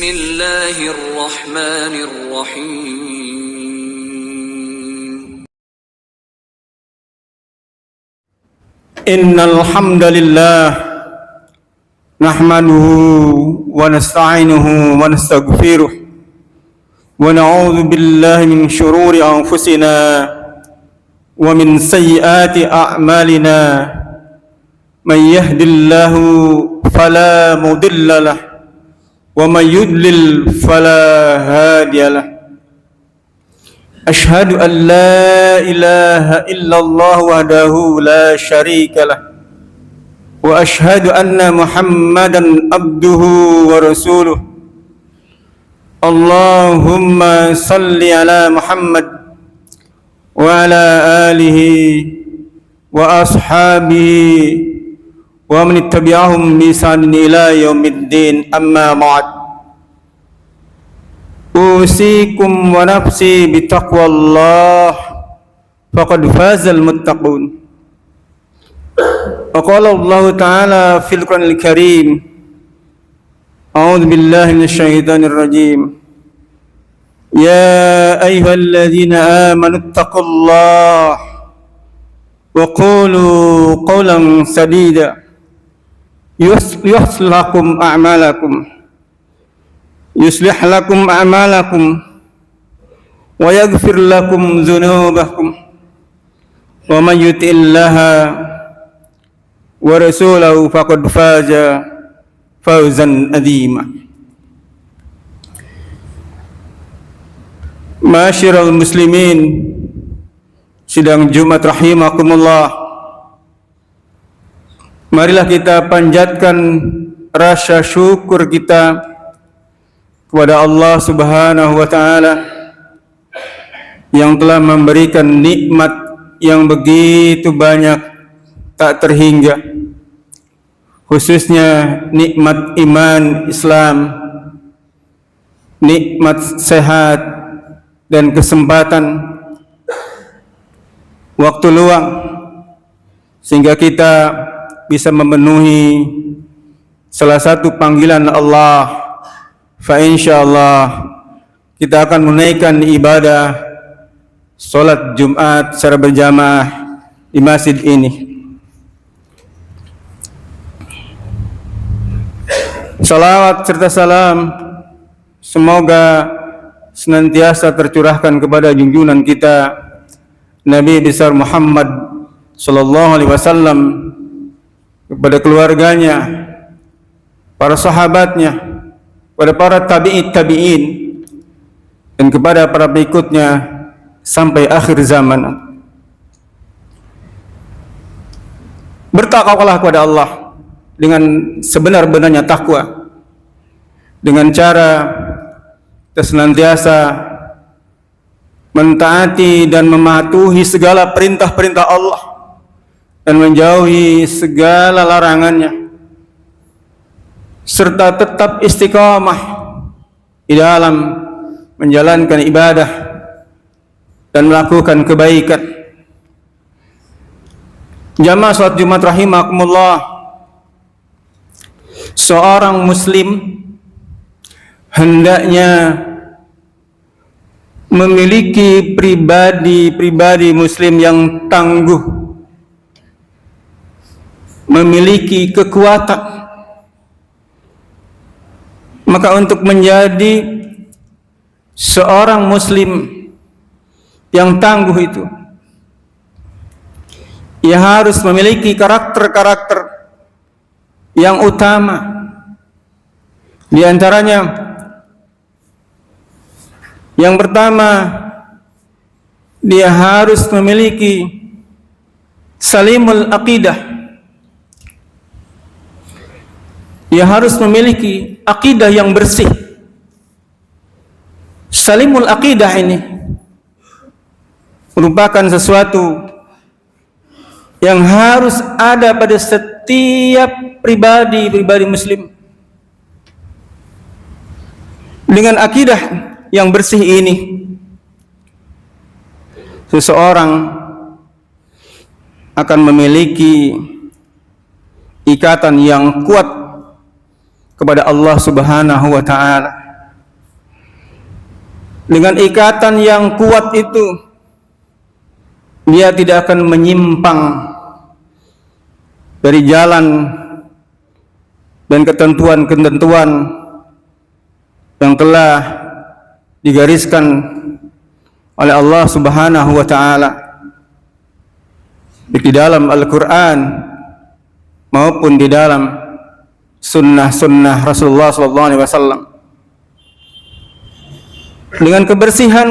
الله الرحمن الرحيم إن الحمد لله نحمده ونستعينه ونستغفره ونعوذ بالله من شرور أنفسنا ومن سيئات أعمالنا من يهد الله فلا مضل له ومن يضلل فلا هادي له أشهد أن لا إله إلا الله وحده لا شريك له وأشهد أن محمدا عبده ورسوله اللهم صل على محمد وعلى آله وأصحابه ومن اتبعهم بإحسان إلى يوم الدين أما بعد أوصيكم ونفسي بتقوى الله فقد فاز المتقون وقال الله تعالى في القرآن الكريم أعوذ بالله من الشيطان الرجيم يا أيها الذين آمنوا اتقوا الله وقولوا قولا سديدا يصلح لكم أعمالكم ويغفر لكم ذنوبكم ومن يطع الله ورسوله فقد فاز فوزا عظيما Ma'asyiral muslimin, sidang Jumat rahimakumullah. Marilah kita panjatkan rasa syukur kita kepada Allah Subhanahu wa taala yang telah memberikan nikmat yang begitu banyak tak terhingga, khususnya nikmat iman Islam, nikmat sehat dan kesempatan waktu luang sehingga kita bisa memenuhi salah satu panggilan Allah. Fa insyaallah kita akan menunaikan ibadah salat Jumat secara berjamaah di masjid ini. Salawat serta salam semoga senantiasa tercurahkan kepada junjungan kita Nabi besar Muhammad sallallahu alaihi wasallam, kepada keluarganya, para sahabatnya, kepada para tabi'in dan kepada para pengikutnya sampai akhir zaman. Bertakwalah kepada Allah dengan sebenar-benarnya takwa, dengan cara kita senantiasa mentaati dan mematuhi segala perintah-perintah Allah dan menjauhi segala larangannya, serta tetap istiqamah di dalam menjalankan ibadah dan melakukan kebaikan. Jamaah salat Jumat rahimakumullah, seorang muslim hendaknya memiliki pribadi muslim yang tangguh, memiliki kekuatan. Maka untuk menjadi seorang muslim yang tangguh itu, ia harus memiliki karakter-karakter yang utama. Di antaranya, yang pertama, dia harus memiliki salimul aqidah. Dia harus memiliki akidah yang bersih. Salimul aqidah ini merupakan sesuatu yang harus ada pada setiap pribadi muslim. Dengan akidah yang bersih ini, seseorang akan memiliki ikatan yang kuat kepada Allah Subhanahu wa taala. Dengan ikatan yang kuat itu, dia tidak akan menyimpang dari jalan dan ketentuan-ketentuan yang telah digariskan oleh Allah Subhanahu wa taala di dalam Al-Qur'an maupun di dalam sunnah-sunnah Rasulullah sallallahu alaihi wasallam. Dengan kebersihan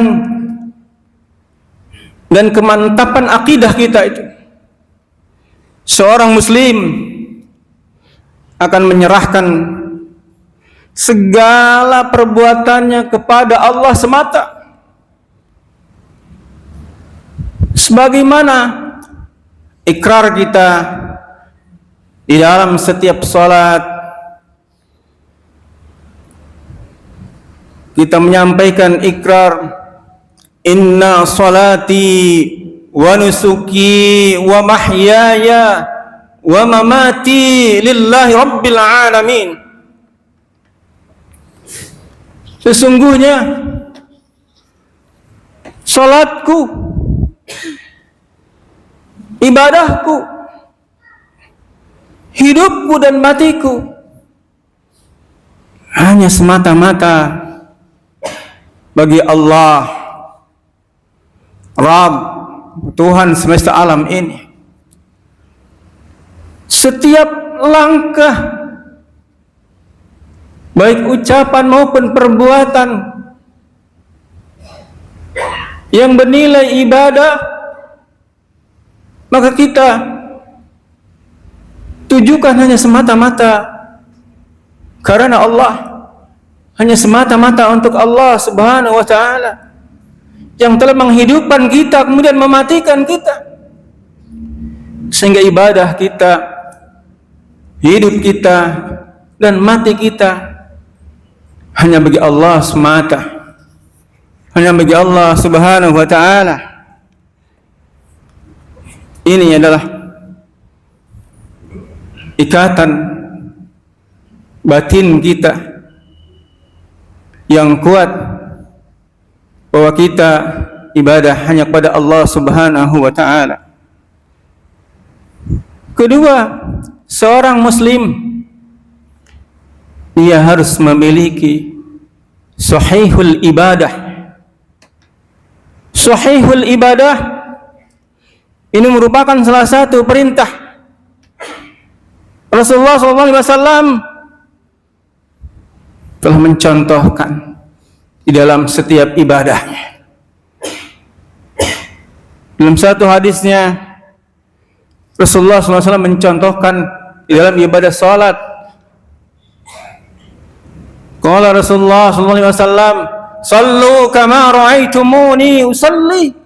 dan kemantapan akidah kita itu, seorang muslim akan menyerahkan segala perbuatannya kepada Allah semata, sebagaimana ikrar kita di dalam setiap salat. Kita menyampaikan ikrar, inna salati wa nusuki wa mahyaya wa mamati lillahi rabbil alamin. Sesungguhnya salatku, ibadahku, hidupku dan matiku hanya semata-mata bagi Allah, Rabb, Tuhan semesta alam ini. Setiap langkah, baik ucapan maupun perbuatan yang bernilai ibadah, maka kita tujukan hanya semata-mata karena Allah, hanya semata-mata untuk Allah Subhanahu wa taala yang telah menghidupkan kita kemudian mematikan kita, sehingga ibadah kita, hidup kita dan mati kita hanya bagi Allah semata, hanya bagi Allah Subhanahu wa taala. Ini adalah ikatan batin kita yang kuat, bahwa kita ibadah hanya kepada Allah Subhanahu wa taala. Kedua, seorang muslim dia harus memiliki sahihul ibadah. Sahihul ibadah ini merupakan salah satu perintah Rasulullah SAW telah mencontohkan di dalam setiap ibadahnya. Dalam satu hadisnya Rasulullah SAW mencontohkan di dalam ibadah salat. Qala Rasulullah SAW, "Sallu kama ra'aitumuni usalli."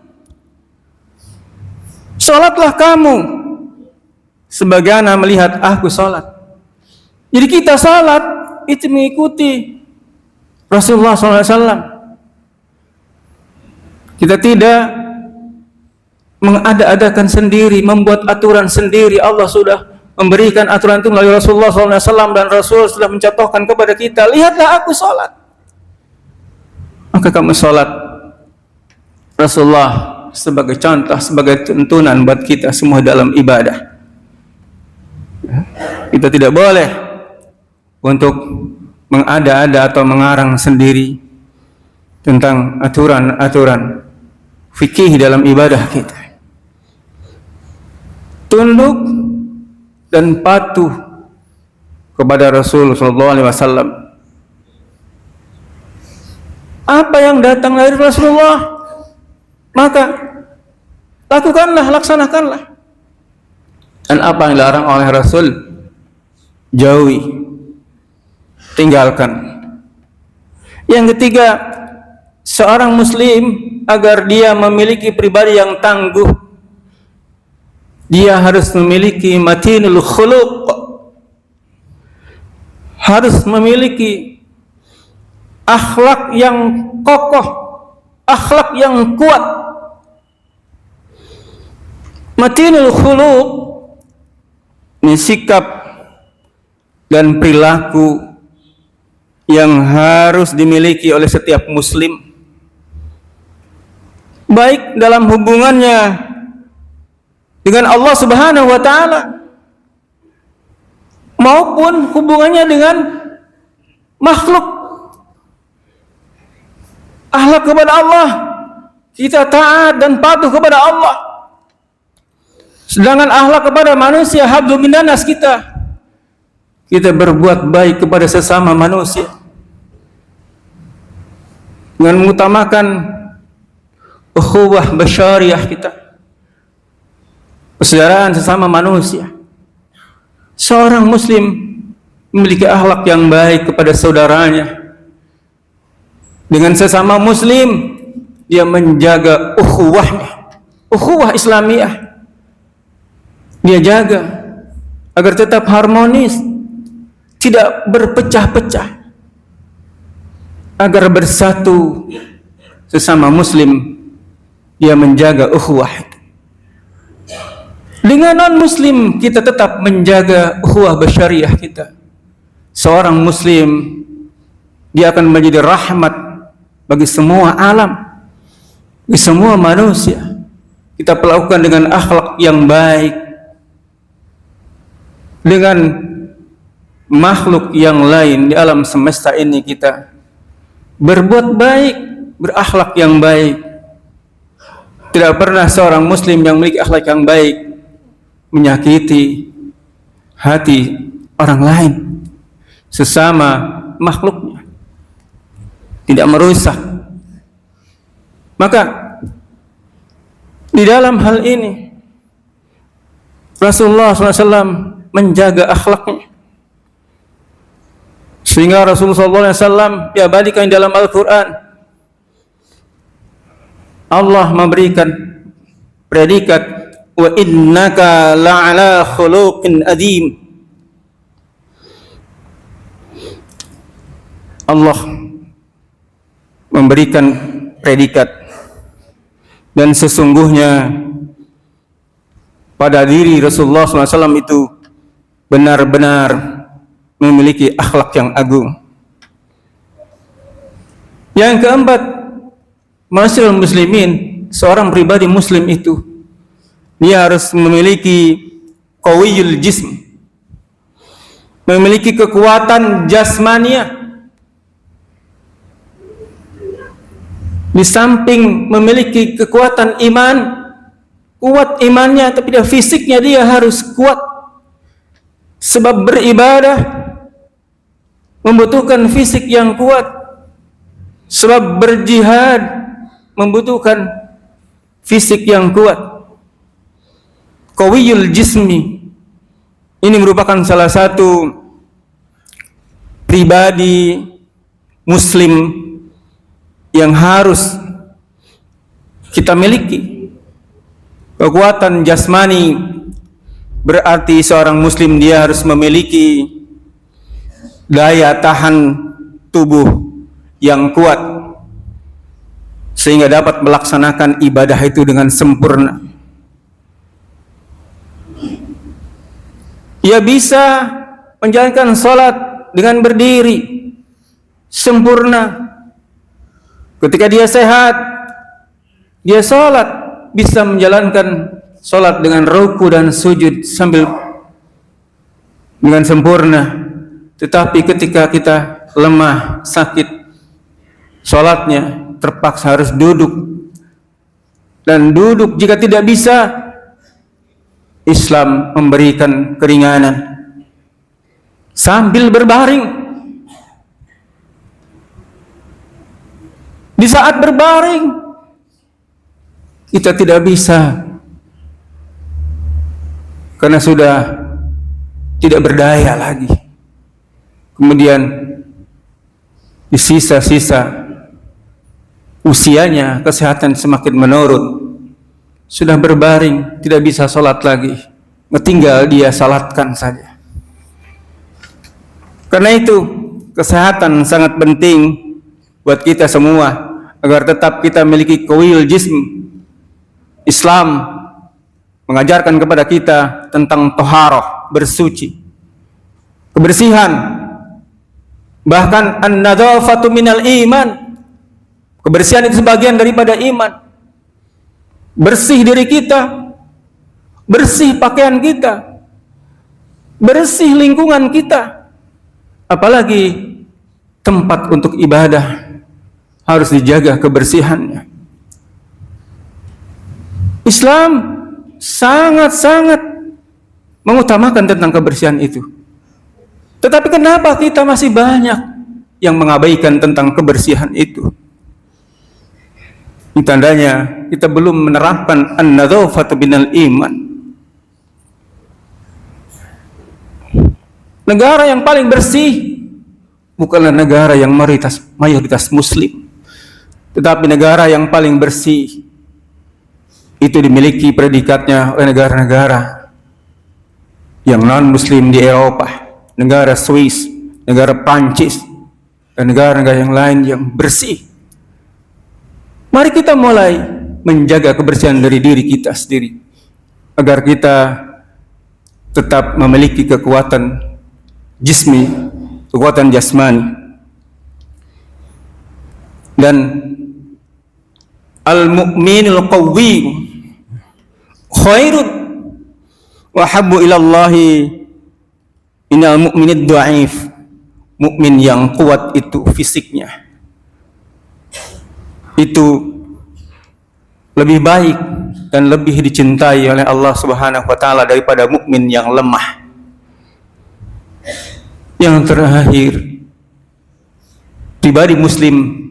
Salatlah kamu sebagaimana melihat aku salat. Jadi kita salat itu mengikuti Rasulullah SAW. Kita tidak mengada-adakan sendiri, membuat aturan sendiri. Allah sudah memberikan aturan itu melalui Rasulullah SAW, dan Rasul sudah mencontohkan kepada kita, lihatlah aku salat, maka kamu salat. Rasulullah sebagai contoh, sebagai tuntunan buat kita semua dalam ibadah. Kita tidak boleh untuk mengada-ada atau mengarang sendiri tentang aturan-aturan fikih dalam ibadah kita. Tunduk dan patuh kepada Rasul sallallahu alaihi wasallam. Apa yang datang dari Rasulullah, maka lakukanlah, laksanakanlah. Dan apa yang dilarang oleh Rasul, jauhi, tinggalkan. Yang ketiga, seorang muslim agar dia memiliki pribadi yang tangguh, dia harus memiliki matinul khuluq, harus memiliki akhlak yang kokoh, akhlak yang kuat. Matinul khuluq ini sikap dan perilaku yang harus dimiliki oleh setiap muslim. baik dalam hubungannya dengan Allah Subhanahu wa taala maupun hubungannya dengan makhluk. Akhlak kepada Allah, kita taat dan patuh kepada Allah. Sedangkan akhlak kepada manusia, hablu minanas, kita berbuat baik kepada sesama manusia dengan mengutamakan ukhuwah basyariyah kita, persaudaraan sesama manusia. Seorang muslim memiliki akhlak yang baik kepada saudaranya. Dengan sesama muslim, dia menjaga ukhuwahnya, ukhuwah Islamiyah. Dia jaga agar tetap harmonis, tidak berpecah-pecah, agar bersatu sesama muslim. Dia menjaga ukhuwah. Dengan non-muslim, kita tetap menjaga ukhuwah basyariyah kita. Seorang muslim, dia akan menjadi rahmat bagi semua alam, bagi semua manusia. Kita perlakukan dengan akhlak yang baik dengan makhluk yang lain di alam semesta ini. Kita berbuat baik, berakhlak yang baik. Tidak pernah seorang muslim yang memiliki akhlak yang baik menyakiti hati orang lain, sesama makhluknya, tidak merusak. Maka di dalam hal ini Rasulullah SAW menjaga akhlaknya, sehingga Rasulullah SAW ya balikan dalam Al-Quran, Allah memberikan predikat wa innaka la'ala khuluqin adzim. Allah memberikan predikat, dan sesungguhnya pada diri Rasulullah SAW itu benar-benar memiliki akhlak yang agung. Yang keempat, masyarakat muslimin, seorang pribadi muslim itu dia harus memiliki qawiyul jism, memiliki kekuatan jasmania. Di samping memiliki kekuatan iman, kuat imannya, tapi dia fisiknya dia harus kuat. Sebab beribadah membutuhkan fisik yang kuat. Sebab berjihad membutuhkan fisik yang kuat. Qawiyul jismi ini merupakan salah satu pribadi muslim yang harus kita miliki. Kekuatan jasmani berarti seorang muslim dia harus memiliki daya tahan tubuh yang kuat sehingga dapat melaksanakan ibadah itu dengan sempurna. Ia bisa menjalankan salat dengan berdiri sempurna. Ketika dia sehat, dia salat, bisa menjalankan salat dengan ruku dan sujud sambil dengan sempurna. Tetapi ketika kita lemah, sakit, salatnya terpaksa harus duduk. Dan duduk jika tidak bisa, Islam memberikan keringanan sambil berbaring. Di saat berbaring kita tidak bisa karena sudah tidak berdaya lagi. Kemudian di sisa-sisa usianya kesehatan semakin menurun, sudah berbaring tidak bisa sholat lagi, tinggal dia salatkan saja. Karena itu kesehatan sangat penting buat kita semua agar tetap kita memiliki qawiyul jism. Islam mengajarkan kepada kita tentang taharah, bersuci, kebersihan. Bahkan an-nadzafatu minal iman, kebersihan itu sebagian daripada iman. bersih diri kita, bersih pakaian kita, bersih lingkungan kita, apalagi tempat untuk ibadah harus dijaga kebersihannya. Islam sangat-sangat mengutamakan tentang kebersihan itu. Tetapi kenapa kita masih banyak yang mengabaikan tentang kebersihan itu? Ini tandanya kita belum menerapkan an-nadzafatu minal iman. Negara yang paling bersih bukanlah negara yang mayoritas muslim, tetapi negara yang paling bersih itu dimiliki predikatnya oleh negara-negara yang non-muslim di Eropa, negara Swiss, negara Prancis, dan negara-negara yang lain yang bersih. Mari kita mulai menjaga kebersihan dari diri kita sendiri, agar kita tetap memiliki kekuatan jismi, kekuatan jasmani. Dan al-mu'minul qawwi khairun wa habbu ilallahi minal mu'minid dha'if. Mukmin yang kuat itu fisiknya itu lebih baik dan lebih dicintai oleh Allah Subhanahu wa taala daripada mukmin yang lemah. Yang terakhir, pribadi muslim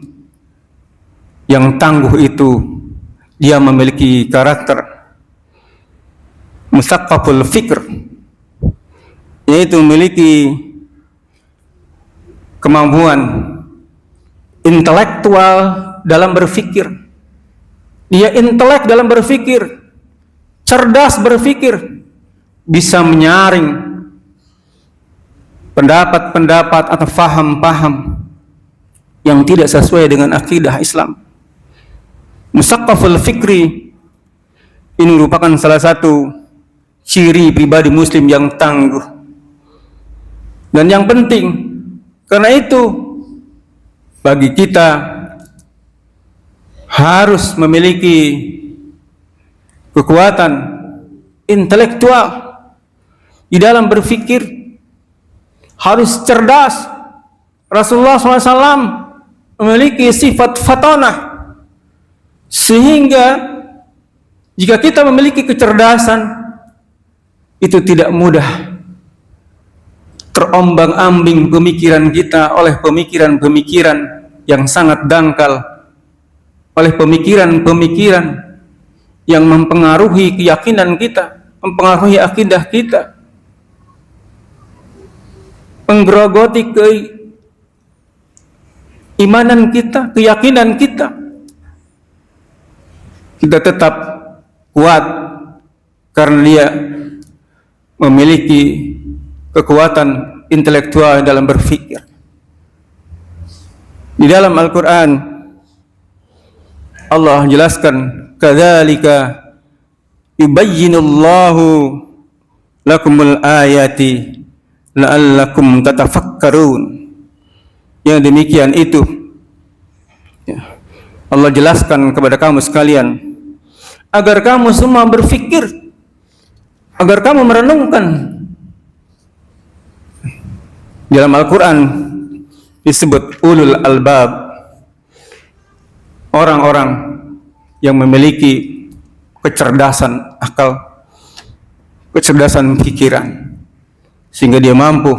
yang tangguh itu dia memiliki karakter musaqqaful fikr, yaitu memiliki kemampuan intelektual dalam berpikir. Dia intelek dalam berpikir, cerdas berpikir, bisa menyaring pendapat-pendapat atau faham-faham yang tidak sesuai dengan akidah Islam. Musaqqaful fikri ini merupakan salah satu ciri pribadi muslim yang tangguh dan yang penting. Karena itu bagi kita harus memiliki kekuatan intelektual di dalam berpikir, harus cerdas. Rasulullah SAW memiliki sifat fatonah, sehingga jika kita memiliki kecerdasan itu tidak mudah terombang-ambing pemikiran kita oleh pemikiran-pemikiran yang sangat dangkal, oleh pemikiran-pemikiran yang mempengaruhi keyakinan kita, mempengaruhi akidah kita, menggerogoti keimanan kita, keyakinan kita. Kita tetap kuat karena dia memiliki kekuatan intelektual dalam berpikir. Di dalam Al-Quran Allah jelaskan, kadzalika yubayyinullahu lakumul ayati la'allakum tatafakkarun. Yang demikian itu Allah jelaskan kepada kamu sekalian agar kamu semua berpikir, agar kamu merenungkan. Dalam Al-Quran disebut ulul albab, orang-orang yang memiliki kecerdasan akal, kecerdasan pikiran, sehingga dia mampu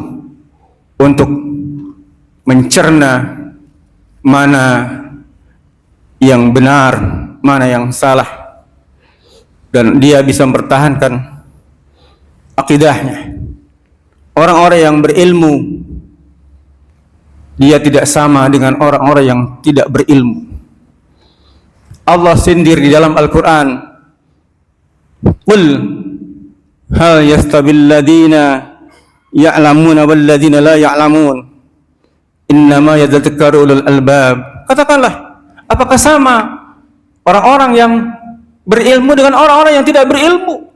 untuk mencerna mana yang benar, mana yang salah, dan dia bisa mempertahankan akidahnya. Orang-orang yang berilmu dia tidak sama dengan orang-orang yang tidak berilmu. Allah sendiri di dalam Al-Quran, qul hal yastabil ladina ya'lamuna wal ladina la ya'lamun innama yadhakkaru ulul albab. Katakanlah, apakah sama orang-orang yang berilmu dengan orang-orang yang tidak berilmu?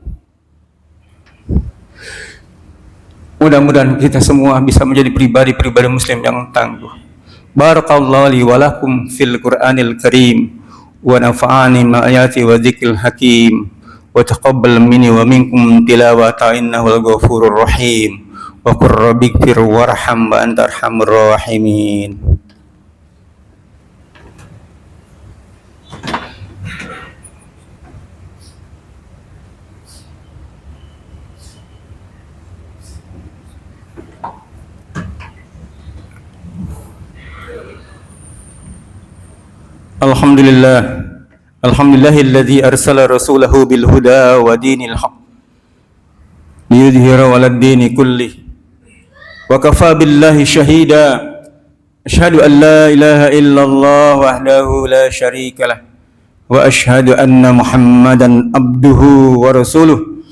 Mudah-mudahan kita semua bisa menjadi pribadi-pribadi muslim yang tangguh. Barakallahu li wa lakum fil Qur'anil Karim ونفعني ما آياتي وذكر الحكيم وتقبل مني ومنكم تلاوة إنه الغفور الرحيم وقل رب اغفر وارحم وأنت أرحم الراحمين. Alhamdulillahilladzi arsala rasulahu bil huda wa dinil haq liyudhhirahu 'alad dini kullih wa kafa billahi shahida. Asyhadu an la ilaha illallah wahdahu la syarika lah wa asyhadu anna Muhammadan abduhu wa rasuluh.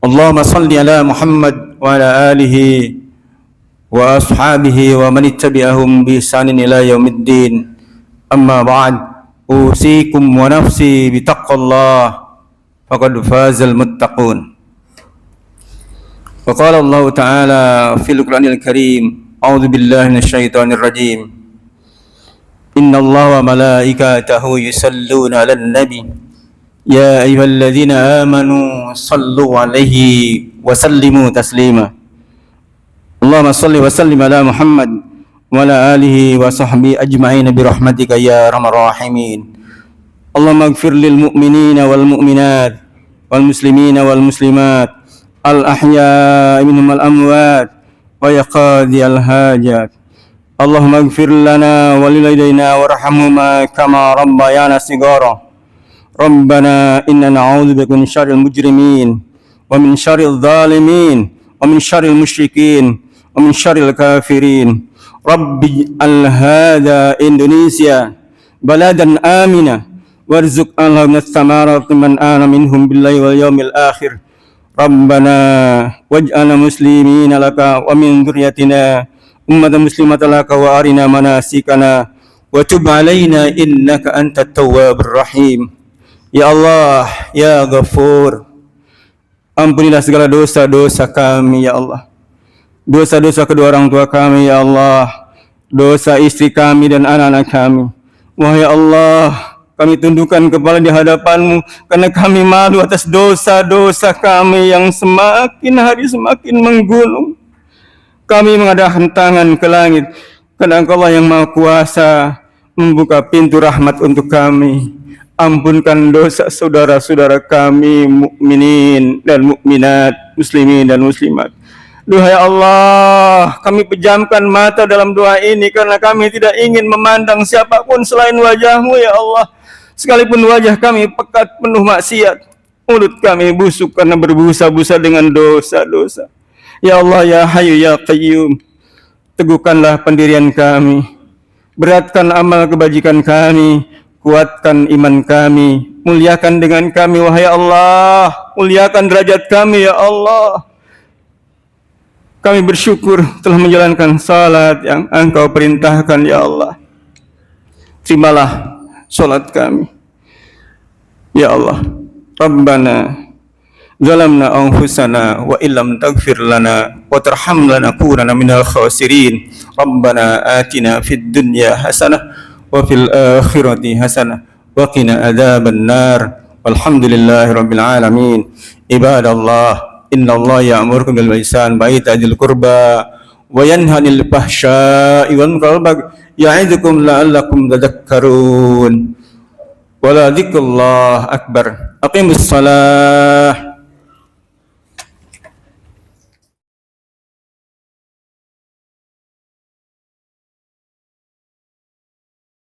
Allahumma salli ala Muhammad wa ala alihi wa ashabihi wa man ittabi'ahum bi ihsanin ila yaumiddin. Amma ba'd, usikum wa nafsi bitaqwallah faqad fazal muttaqun. Wa qala Allah ta'ala fil Qur'anil Karim, a'udzu billahi minasyaitonir rajim. Innallaha wa malaikatahu yusalluna 'alan nabi ya ayyuhalladzina amanu sallu 'alaihi wa sallimu taslima. Allahumma shalli wa sallim ala Muhammad wa ala alihi wa sahbihi ajma'in bi rahmatika ya arhamar rahimin. Allahumma ighfir lil mu'minina wal mu'minat wal muslimina wal muslimat al ahya'i minhum al amwat wa ya qadiyal hajat. Allahumma ighfir lana wa liwalidayna warhamhuma kama rabbayana shighara. Rabbana inna na'udzu bika min syarril mujrimin wa min syarril zalimin wa min syarril musyrikin wa min syarril kafirin. Rabbi al-hada Indonesia baladan amina warzuq Allah minas samarati man ana minhum billahi wal yawmil akhir. Rabbana waj'alna muslimina laka wa min dzurriyyatina ummatan muslimatan laka wa arina manasikana wa tub alaina innaka antat tawwabur rahim. Ya Allah, ya Ghafur, ampunilah segala dosa-dosa kami ya Allah. Dosa-dosa kedua orang tua kami ya Allah, dosa istri kami dan anak-anak kami. Wahai Allah, kami tundukkan kepala di hadapan-Mu karena kami malu atas dosa-dosa kami yang semakin hari semakin menggunung. Kami mengadakan tangan ke langit karena Engkau yang Maha Kuasa membuka pintu rahmat untuk kami. Ampunkan dosa saudara-saudara kami mukminin dan mukminat, muslimin dan muslimat. Duhai Allah, kami pejamkan mata dalam doa ini karena kami tidak ingin memandang siapapun selain wajah-Mu ya Allah. Sekalipun wajah kami pekat penuh maksiat, mulut kami busuk karena berbusa-busa dengan dosa-dosa. Ya Allah, ya Hayyu ya Qayyum, teguhkanlah pendirian kami, beratkan amal kebajikan kami, kuatkan iman kami, muliakan dengan kami wahai Allah, muliakan derajat kami ya Allah. Kami bersyukur telah menjalankan salat yang Engkau perintahkan ya Allah. Terimalah salat kami ya Allah. Rabbana zalamna anfusana wa illam taghfir lana wa tarhamna lanakunanna minal khasirin. Rabbana atina fid dunya hasanah wa fil akhirati hasanah wa qina adzaban nar. Walhamdulillahi rabbil alamin. Ibadallah, inna Allah ya'murukum bil ihsan wa ita'i dzil qurba wa yanha 'anil fahsya'i wal munkari wal baghi ya'idukum la'allakum tadhakkarun. Wa la dzikrullah akbar. Aqimus shalah.